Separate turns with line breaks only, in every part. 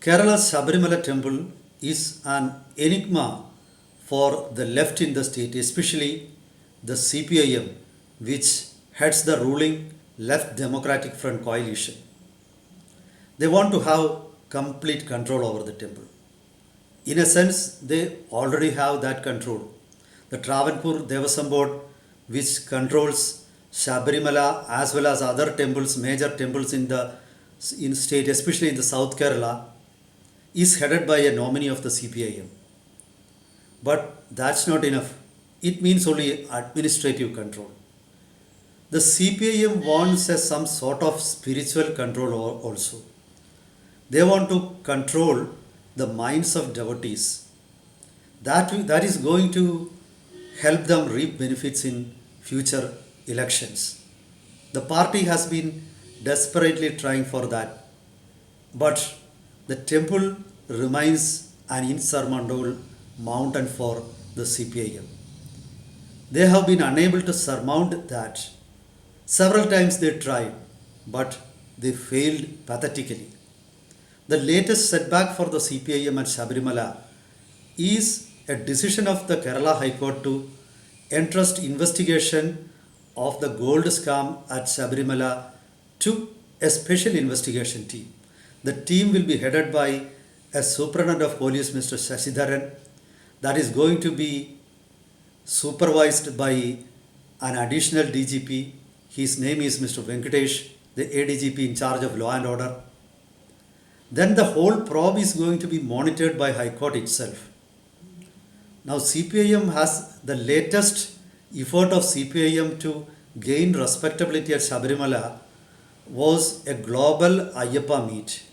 Kerala's Sabarimala temple is an enigma for the left in the state, especially the CPM, which heads the ruling Left Democratic Front coalition. They want to have complete control over the temple. In a sense, they already have that control. The Travancore Devasam Board, which controls Sabarimala as well as other temples, major temples in state, especially in the South Kerala, is headed by a nominee of the CPIM. But that's not enough. It means only administrative control. The CPIM wants some sort of spiritual control also. They want to control the minds of devotees. That is going to help them reap benefits in future elections. The party has been desperately trying for that, but the temple remains an insurmountable mountain for the CPIM. They have been unable to surmount that. Several times they tried, but they failed pathetically. The latest setback for the CPIM at Sabarimala is a decision of the Kerala High Court to entrust investigation of the gold scam at Sabarimala to a special investigation team. The team will be headed by a Superintendent of Police, Mr. Shashidharan, that is going to be supervised by an additional DGP. His name is Mr. Venkatesh, the ADGP in charge of law and order. Then the whole probe is going to be monitored by High Court itself. Now CPIM has the latest effort of CPIM to gain respectability at Sabarimala was a global Ayyappa meet.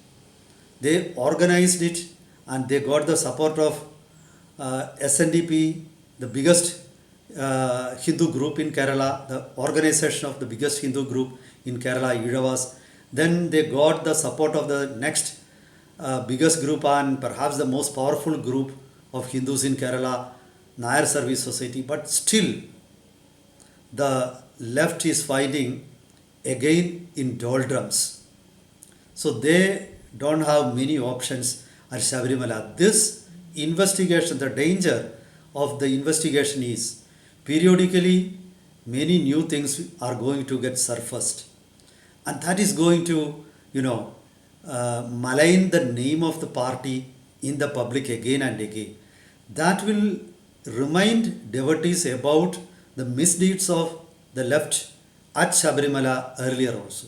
They organized it and they got the support of SNDP, the biggest Hindu group in Kerala, the organization of the biggest Hindu group in Kerala, Idavas. Then they got the support of the next biggest group and perhaps the most powerful group of Hindus in Kerala, Nair Service Society. But still, the left is fighting again in doldrums. So they don't have many options at Sabarimala. This investigation, the danger of the investigation is periodically many new things are going to get surfaced. And that is going to, malign the name of the party in the public again and again. That will remind devotees about the misdeeds of the left at Sabarimala earlier also.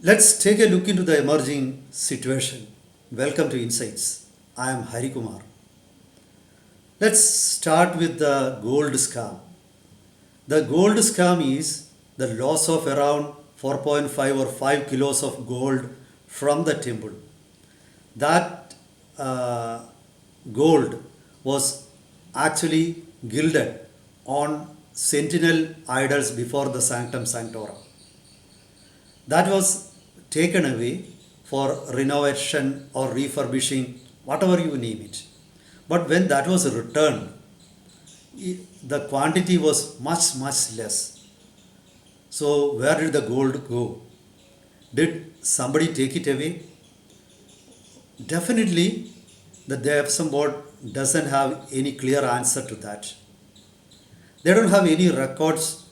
Let's take a look into the emerging situation. Welcome to Insights. I am Hari Kumar. Let's start with the gold scam. The gold scam is the loss of around 4.5 or 5 kilos of gold from the temple. That gold was actually gilded on sentinel idols before the Sanctum Sanctorum. That was taken away for renovation or refurbishing, whatever you name it. But when that was returned, the quantity was much, much less. So where did the gold go? Did somebody take it away? Definitely, the Devasam Board doesn't have any clear answer to that. They don't have any records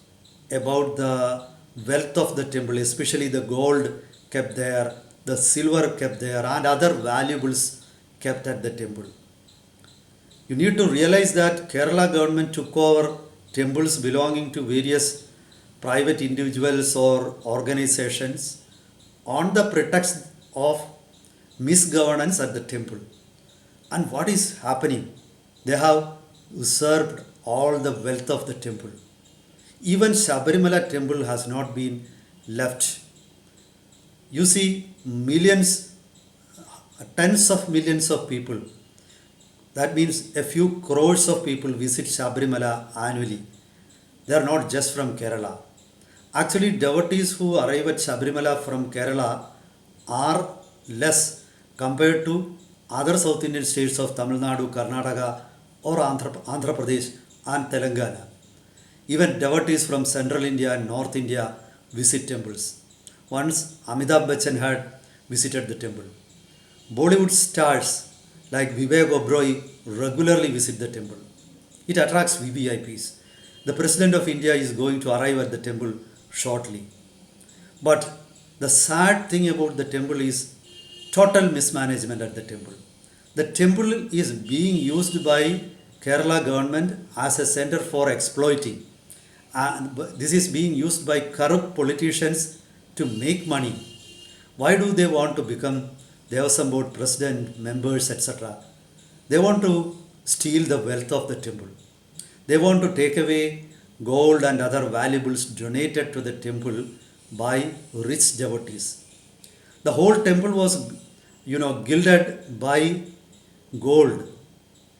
about the wealth of the temple, especially the gold kept there, the silver kept there, and other valuables kept at the temple. You need to realize that Kerala government took over temples belonging to various private individuals or organizations on the pretext of misgovernance at the temple. And what is happening? They have usurped all the wealth of the temple. Even Sabarimala temple has not been left. You see, millions, tens of millions of people, that means a few crores of people visit Sabarimala annually. They are not just from Kerala. Actually, devotees who arrive at Sabarimala from Kerala are less compared to other South Indian states of Tamil Nadu, Karnataka, or Andhra Pradesh and Telangana. Even devotees from Central India and North India visit temples. Once Amitabh Bachchan had visited the temple. Bollywood stars like Vivek Oberoi regularly visit the temple. It attracts VVIPs. The President of India is going to arrive at the temple shortly. But the sad thing about the temple is total mismanagement at the temple. The temple is being used by Kerala government as a center for exploiting. And this is being used by corrupt politicians to make money. Why do they want to become Devasam Board president, members, etc.? They want to steal the wealth of the temple. They want to take away gold and other valuables donated to the temple by rich devotees. The whole temple was, gilded by gold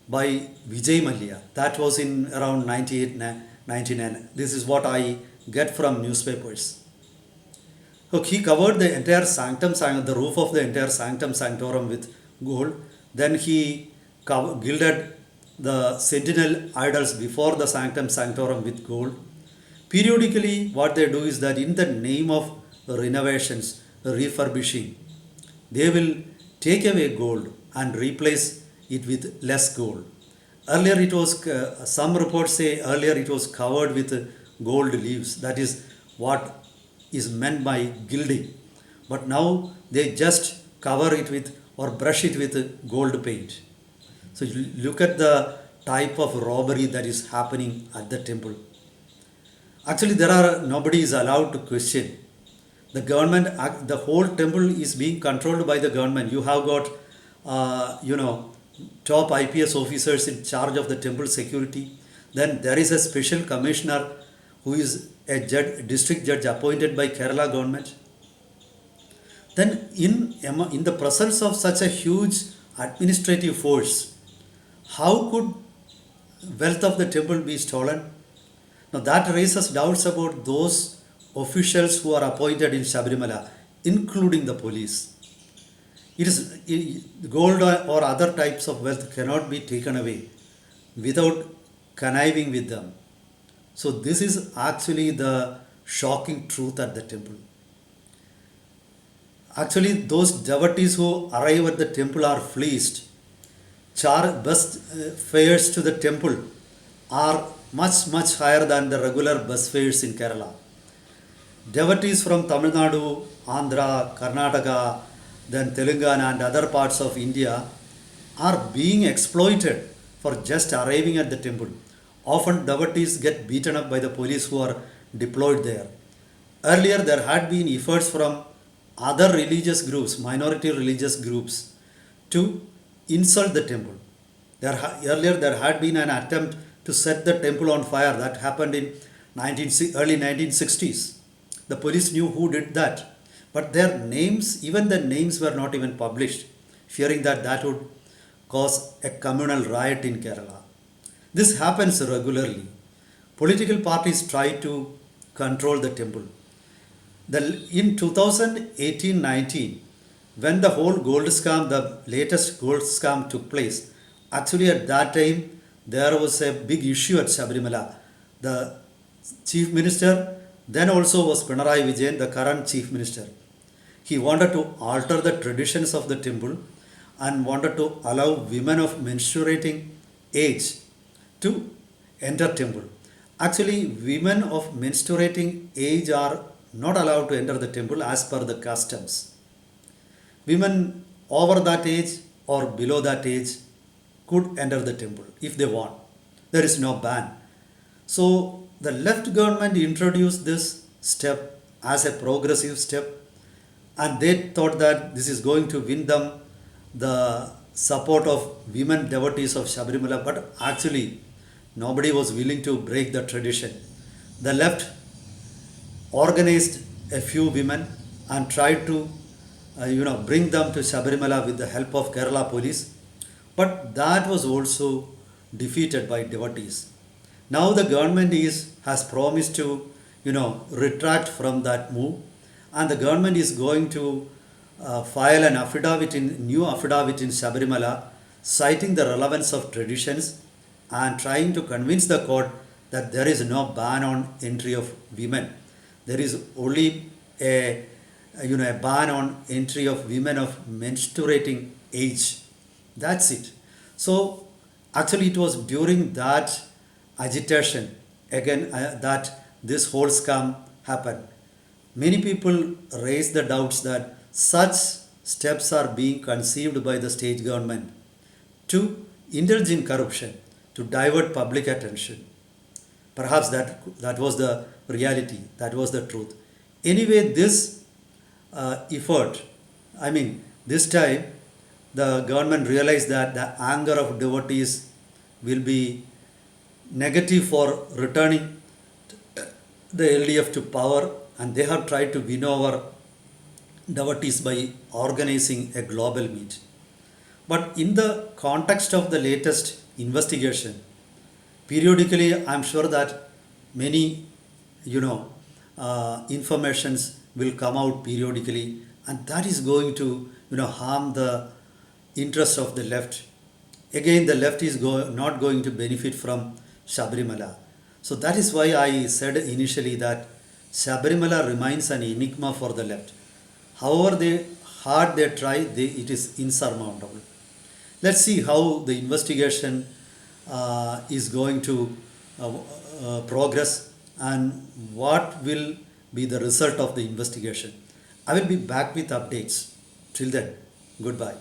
by Vijay Mallya. That was in around 98, 99. This is what I get from newspapers. So he covered the entire the roof of the entire sanctum sanctorum with gold. Then he gilded the sentinel idols before the sanctum sanctorum with gold. Periodically, what they do is that in the name of renovations, refurbishing, they will take away gold and replace it with less gold. Earlier it was, some reports say earlier it was covered with gold leaves. That is what is meant by gilding. But now they just cover it with or brush it with gold paint. So you look at the type of robbery that is happening at the temple. Actually, nobody is allowed to question. The government, the whole temple is being controlled by the government. You have got, top IPS officers in charge of the temple security. Then there is a special commissioner who is a district judge appointed by Kerala government. Then in the presence of such a huge administrative force, how could wealth of the temple be stolen? Now that raises doubts about those officials who are appointed in Sabarimala, including the police. Gold or other types of wealth cannot be taken away without conniving with them. So this is actually the shocking truth at the temple. Actually, those devotees who arrive at the temple are fleeced. Bus fares to the temple are much higher than the regular bus fares in Kerala. Devotees from Tamil Nadu, Andhra, Karnataka, then Telangana and other parts of India are being exploited for just arriving at the temple. Often devotees get beaten up by the police who are deployed there. Earlier there had been efforts from other religious groups, minority religious groups, to insult the temple. Earlier there had been an attempt to set the temple on fire. That happened in early 1960s. The police knew who did that. But their names, even the names were not even published, fearing that would cause a communal riot in Kerala. This happens regularly. Political parties try to control the temple. In 2018-19, when the whole gold scam, the latest gold scam took place, actually at that time there was a big issue at Sabarimala. The chief minister then also was Pinarayi Vijayan, the current chief minister. He wanted to alter the traditions of the temple and wanted to allow women of menstruating age to enter temple. Actually, women of menstruating age are not allowed to enter the temple as per the customs. Women over that age or below that age could enter the temple if they want. There is no ban. So the left government introduced this step as a progressive step, and they thought that this is going to win them the support of women devotees of Sabarimala, but actually nobody was willing to break the tradition. The left organized a few women and tried to bring them to Sabarimala with the help of Kerala police, but that was also defeated by devotees. Now the government has promised to retract from that move, and the government is going to file an new affidavit in Sabarimala, citing the relevance of traditions and trying to convince the court that there is no ban on entry of women. There is only a a ban on entry of women of menstruating age. That's it. So actually, it was during that agitation again that this whole scam happened. Many people raise the doubts that such steps are being conceived by the state government to indulge in corruption, to divert public attention. Perhaps that was the reality, that was the truth. Anyway, this effort, I mean, this time the government realized that the anger of devotees will be negative for returning the LDF to power, and they have tried to win over devotees by organizing a global meet. But in the context of the latest investigation, periodically I'm sure that many, informations will come out periodically, and that is going to, harm the interests of the left. Again, the left is not going to benefit from Sabarimala. So that is why I said initially that Sabarimala remains an enigma for the left. However hard they try, it is insurmountable. Let's see how the investigation is going to progress, and what will be the result of the investigation. I will be back with updates. Till then, goodbye.